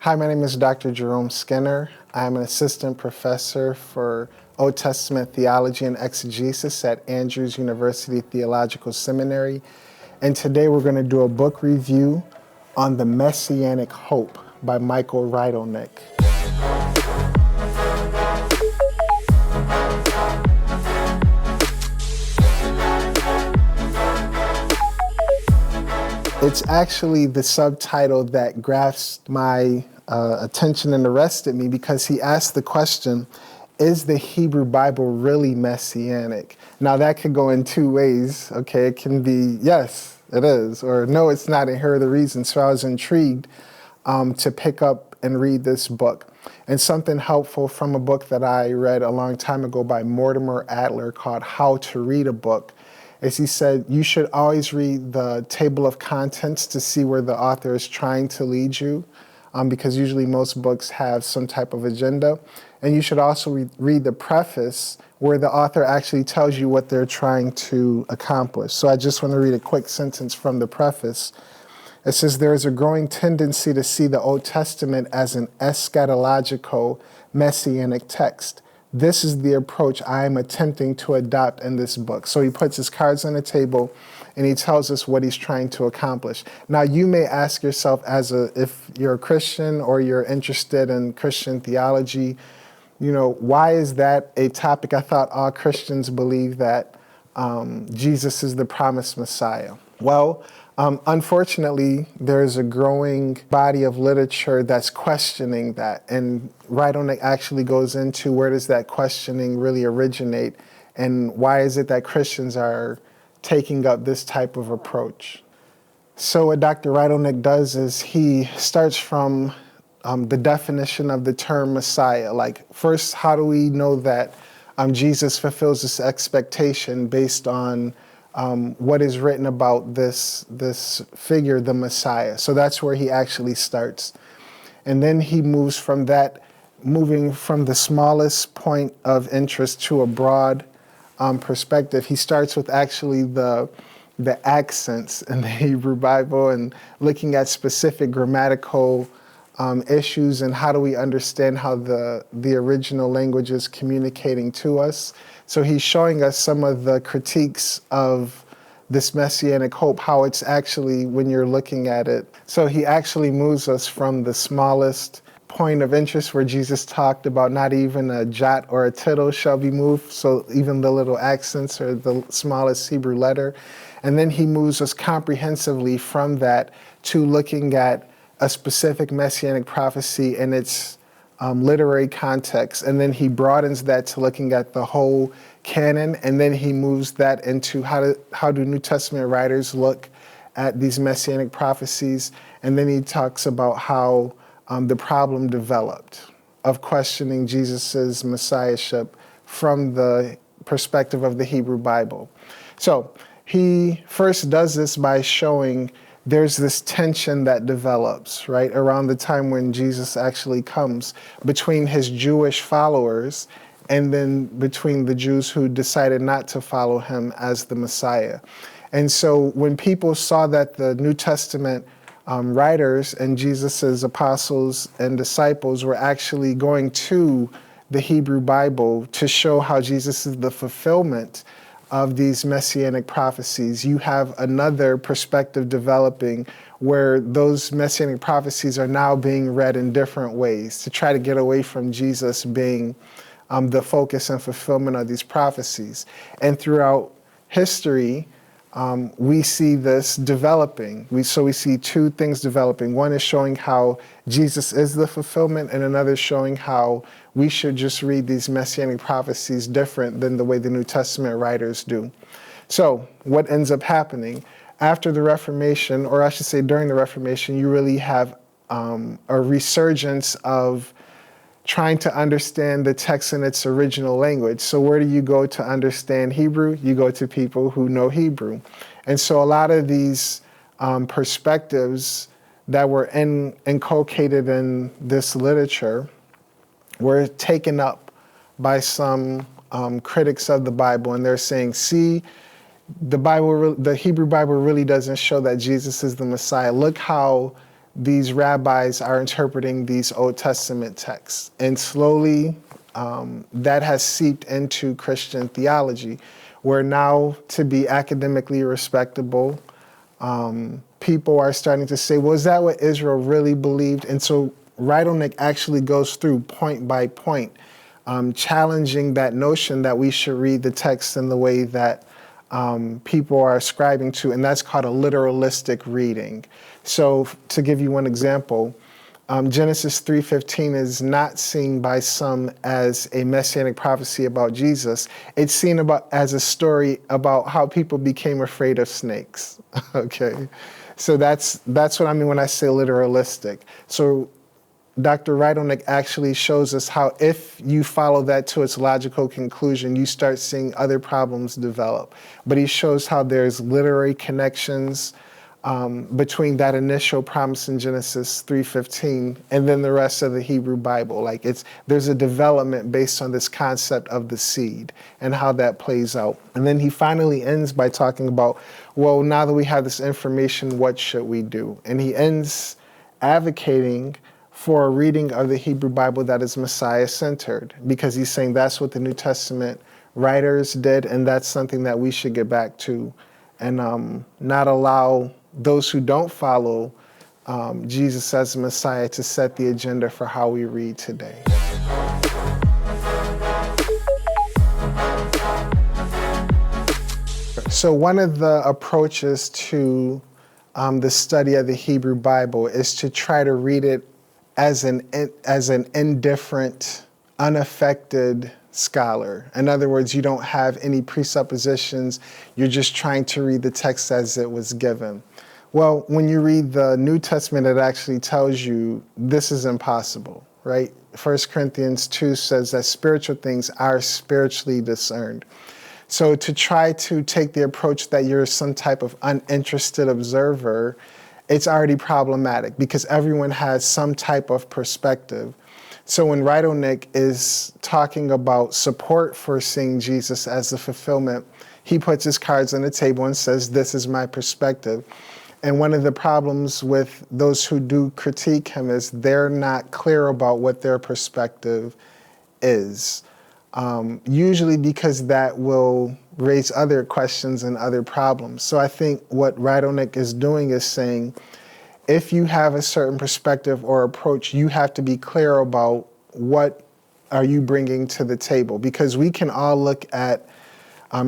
Hi, my name is Dr. Jerome Skinner. I'm an assistant professor for Old Testament theology and exegesis at Andrews University Theological Seminary. And today we're going to do a book review on the Messianic Hope by Michael Rydlenik. It's actually the subtitle that grasped my attention and arrested me because he asked the question, is the Hebrew Bible really messianic? Now that could go in two ways, okay? It can be, yes, it is, or no, it's not, and here are the reasons. So I was intrigued to pick up and read this book. And something helpful from a book that I read a long time ago by Mortimer Adler called How to Read a Book, is he said, you should always read the table of contents to see where the author is trying to lead you, because usually most books have some type of agenda. And you should also read the preface where the author actually tells you what they're trying to accomplish. So I just want to read a quick sentence from the preface. It says, there is a growing tendency to see the Old Testament as an eschatological messianic text. This is the approach I am attempting to adopt in this book. So he puts his cards on the table and he tells us what he's trying to accomplish. Now you may ask yourself, if you're a Christian or you're interested in Christian theology, why is that a topic? I thought all Christians believe that Jesus is the promised Messiah. Well, unfortunately, there's a growing body of literature that's questioning that. And Rydlenik actually goes into where does that questioning really originate and why is it that Christians are taking up this type of approach. So what Dr. Rydlenik does is he starts from the definition of the term Messiah. Like, first, how do we know that Jesus fulfills this expectation based on what is written about this figure, the Messiah? So that's where he actually starts. And then he moves from that, moving from the smallest point of interest to a broad perspective. He starts with actually the accents in the Hebrew Bible and looking at specific grammatical issues and how do we understand how the original language is communicating to us. So he's showing us some of the critiques of this Messianic hope, how it's actually, when you're looking at it. So he actually moves us from the smallest point of interest where Jesus talked about not even a jot or a tittle shall be moved, so even the little accents or the smallest Hebrew letter. And then he moves us comprehensively from that to looking at a specific Messianic prophecy in its literary context, and then he broadens that to looking at the whole canon, and then he moves that into how do New Testament writers look at these Messianic prophecies, and then he talks about how the problem developed of questioning Jesus's messiahship from the perspective of the Hebrew Bible. So he first does this by showing there's this tension that develops, right, around the time when Jesus actually comes between his Jewish followers and then between the Jews who decided not to follow him as the Messiah. And so when people saw that the New Testament writers and Jesus's apostles and disciples were actually going to the Hebrew Bible to show how Jesus is the fulfillment of these Messianic prophecies, you have another perspective developing where those Messianic prophecies are now being read in different ways to try to get away from Jesus being the focus and fulfillment of these prophecies. And throughout history, we see this developing. We see two things developing. One is showing how Jesus is the fulfillment, and another showing how we should just read these Messianic prophecies different than the way the New Testament writers do. So what ends up happening after the Reformation, or I should say during the Reformation, you really have a resurgence of trying to understand the text in its original language. So where do you go to understand Hebrew? You go to people who know Hebrew. And so a lot of these perspectives that were inculcated in this literature were taken up by some critics of the Bible, and they're saying, see, the Hebrew Bible really doesn't show that Jesus is the Messiah. Look how these rabbis are interpreting these Old Testament texts. And slowly that has seeped into Christian theology, where now to be academically respectable, people are starting to say, well, is that what Israel really believed? And so Rydlenik actually goes through point by point, challenging that notion that we should read the text in the way that people are ascribing to, and that's called a literalistic reading. So to give you one example, Genesis 3:15 is not seen by some as a messianic prophecy about Jesus. It's seen as a story about how people became afraid of snakes. Okay, so that's what I mean when I say literalistic. So Dr. Rydlenik actually shows us how if you follow that to its logical conclusion, you start seeing other problems develop. But he shows how there's literary connections between that initial promise in Genesis 3:15 and then the rest of the Hebrew Bible. Like there's a development based on this concept of the seed and how that plays out. And then he finally ends by talking about, well, now that we have this information, what should we do? And he ends advocating for a reading of the Hebrew Bible that is Messiah-centered, because he's saying that's what the New Testament writers did, and that's something that we should get back to, and not allow those who don't follow Jesus as Messiah to set the agenda for how we read today. So one of the approaches to the study of the Hebrew Bible is to try to read it as an indifferent, unaffected scholar. In other words, you don't have any presuppositions. You're just trying to read the text as it was given. Well, when you read the New Testament, it actually tells you this is impossible, right? 1 Corinthians 2 says that spiritual things are spiritually discerned. So to try to take the approach that you're some type of uninterested observer, it's already problematic because everyone has some type of perspective. So when Rydlenik is talking about support for seeing Jesus as the fulfillment, he puts his cards on the table and says, this is my perspective. And one of the problems with those who do critique him is they're not clear about what their perspective is. Usually because that will raise other questions and other problems. So I think what Rydlenik is doing is saying, if you have a certain perspective or approach, you have to be clear about what are you bringing to the table. Because we can all look at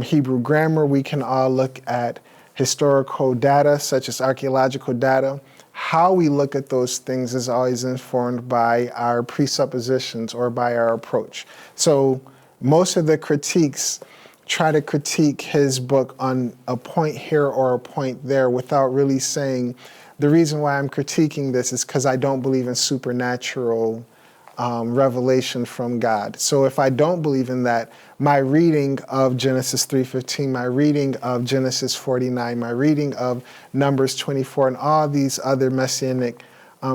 Hebrew grammar, we can all look at historical data, such as archaeological data. How we look at those things is always informed by our presuppositions or by our approach. So most of the critiques try to critique his book on a point here or a point there without really saying, the reason why I'm critiquing this is because I don't believe in supernatural revelation from God. So if I don't believe in that, my reading of Genesis 3:15, my reading of Genesis 49, my reading of Numbers 24, and all these other messianic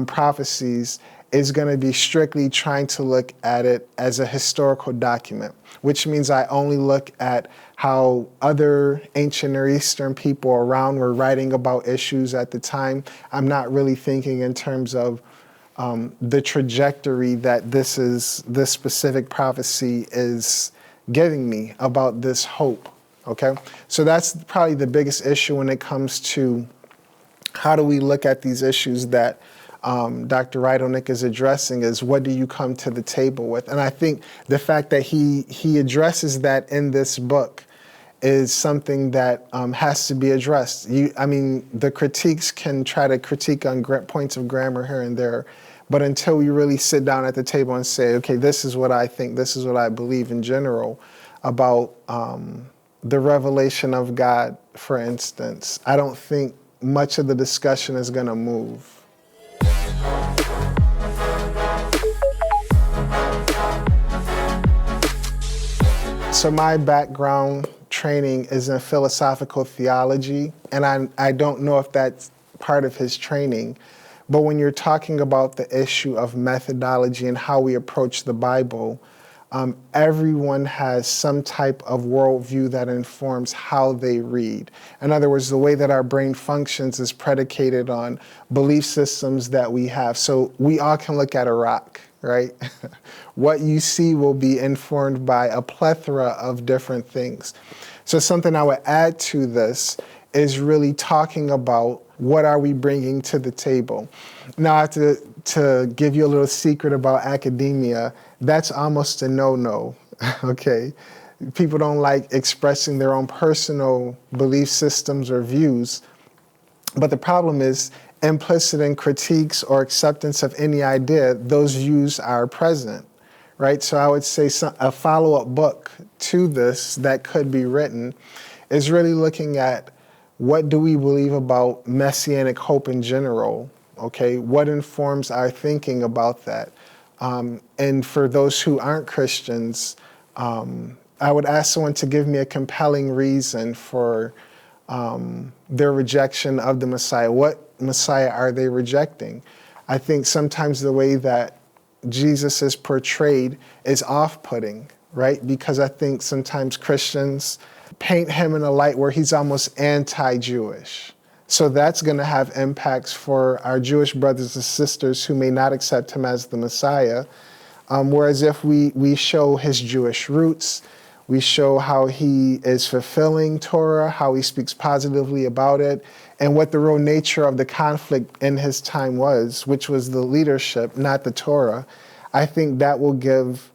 prophecies is going to be strictly trying to look at it as a historical document, which means I only look at how other ancient Near Eastern people around were writing about issues at the time. I'm not really thinking in terms of the trajectory that this specific prophecy is giving me about this hope, okay? So that's probably the biggest issue when it comes to how do we look at these issues that Dr. Rydlenik is addressing is what do you come to the table with? And I think the fact that he addresses that in this book is something that has to be addressed. The critiques can try to critique on points of grammar here and there, but until we really sit down at the table and say, okay, this is what I think, this is what I believe in general about the revelation of God, for instance, I don't think much of the discussion is going to move. So my background training is in philosophical theology, and I don't know if that's part of his training, but when you're talking about the issue of methodology and how we approach the Bible, Everyone has some type of worldview that informs how they read. In other words, the way that our brain functions is predicated on belief systems that we have. So we all can look at a rock, right? What you see will be informed by a plethora of different things. So something I would add to this is really talking about what are we bringing to the table. Now, I have to give you a little secret about academia. That's almost a no-no, okay? People don't like expressing their own personal belief systems or views. But the problem is, implicit in critiques or acceptance of any idea, those views are present, right? So I would say a follow-up book to this that could be written is really looking at what do we believe about Messianic hope in general, okay? What informs our thinking about that? And for those who aren't Christians, I would ask someone to give me a compelling reason for their rejection of the Messiah. What Messiah are they rejecting? I think sometimes the way that Jesus is portrayed is off-putting, right? Because I think sometimes Christians paint him in a light where he's almost anti-Jewish. So that's going to have impacts for our Jewish brothers and sisters who may not accept him as the Messiah. Whereas if we show his Jewish roots, we show how he is fulfilling Torah, how he speaks positively about it, and what the real nature of the conflict in his time was, which was the leadership, not the Torah, I think that will give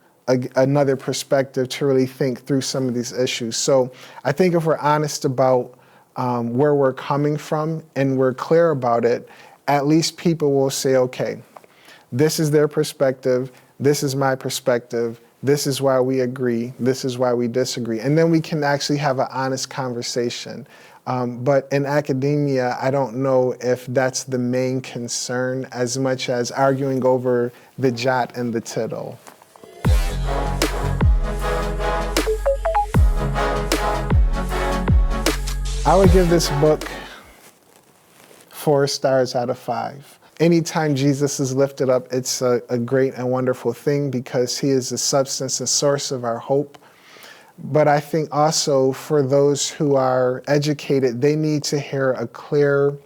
another perspective to really think through some of these issues. So I think if we're honest about where we're coming from and we're clear about it, at least people will say, okay, this is their perspective, this is my perspective, this is why we agree, this is why we disagree. And then we can actually have an honest conversation. But in academia, I don't know if that's the main concern as much as arguing over the jot and the tittle. I would give this book 4 stars out of 5. Anytime Jesus is lifted up, it's a great and wonderful thing because he is the substance and source of our hope. But I think also for those who are educated, they need to hear a clear,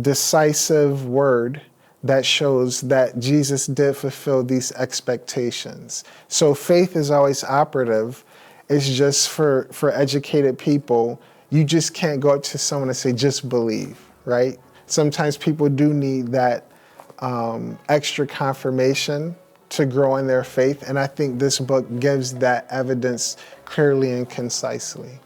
decisive word that shows that Jesus did fulfill these expectations. So faith is always operative. It's just for educated people, you just can't go up to someone and say, just believe, right? Sometimes people do need that extra confirmation to grow in their faith. And I think this book gives that evidence clearly and concisely.